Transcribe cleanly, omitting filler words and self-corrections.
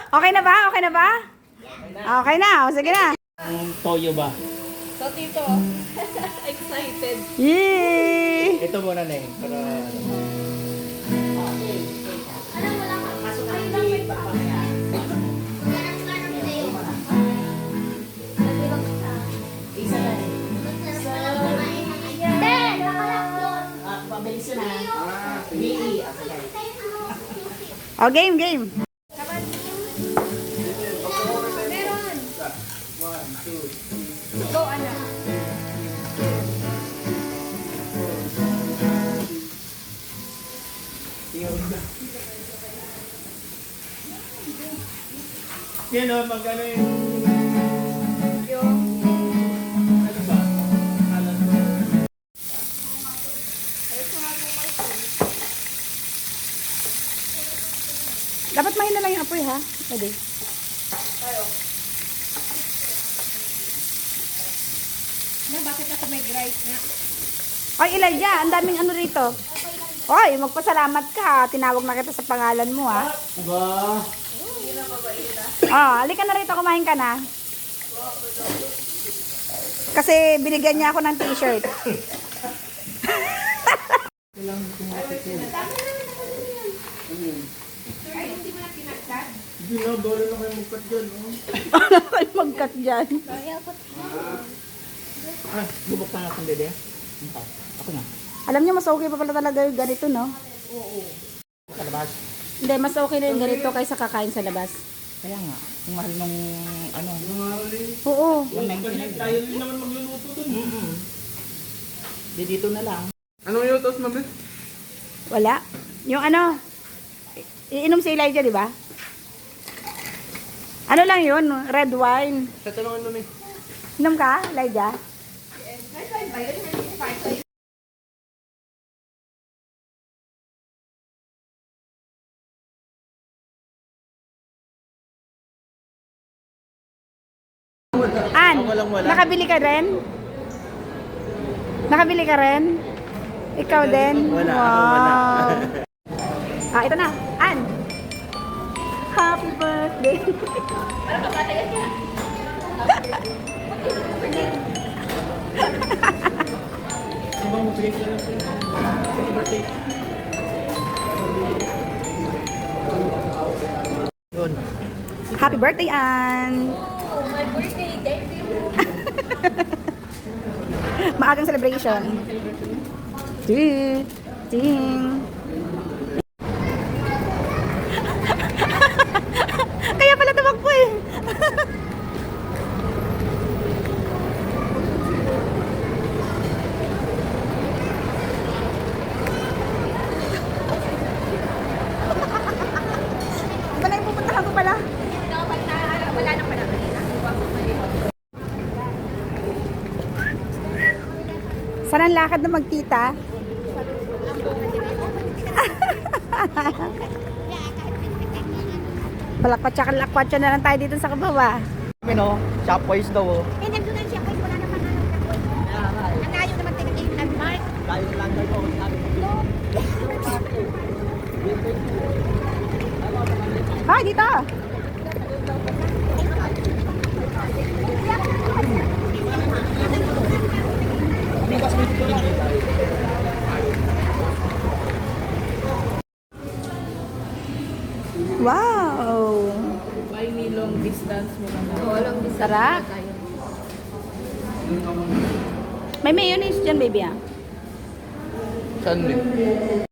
Okay na ba? Okay na ba? Okay na. O, sige na. Ang toyo ba? So, Tito, excited. Yay! Ito muna na eh. Para O, game, game. Go, anak. yan o, pag ano yung... Yung... Ano ba? Alam mo. Dapat mahina lang yung apoy, ha? Pwede. Tayo. Na, bakit ako may rice nga? Oy, Elijah, ang daming ano rito. Oy, magpasalamat ka, ha? Tinawag na kita sa pangalan mo, ha? Aba. Oh, halika na rito, kumain ka na. Kasi binigyan niya ako ng t-shirt. Ay, hindi mo na pinagkat? Hindi na, bawal na kayo magkat dyan. Oh. Ano kayo mag-cut dyan? Ah, bubuksan natin dede. Ako na. Alam niyo, mas okay pa pala talaga yung ganito, no? Sa labas. Hindi, mas okay na yung ganito kaysa kakain sa labas. Kaya nga, kung mahal nung ano. Oo. Tayo rin naman magluluto dun. Di dito na lang. Anong yutos, mabit? Wala. Yung ano, iinom si Elijah, di ba? Ano lang yun? Red wine. Sa tanongan nun eh. Inom ka, Elijah? An, nakabili ka rin? Nakabili ka rin? Ikaw din? Wala, Wow. Ah, ito na. An. Happy birthday. Ibang mabigay sila ng happy birthday. Yun. Happy birthday, An. Oh, my birthday, thank you. Maagang celebration. Ting. Ting. Kaya pala tumakbo eh. Iba na yung pupuntahan ko pala. Wala na pala kanina. Saan ang lakad na magtita? Balakwatsa na lang tayo dito sa Kabawa. Kami no, Shopwise daw oh. Eh, nagdunan siya kayo. Wala naman na nagkakoy. Ang layo naman tayo ng landmark. Tayo lang kayo ako sabi. Hi, dito! Wow! Ay, may long distance mo naman. Oo, long distance. Sarap! May mayonnaise dyan, baby ah. Saan din?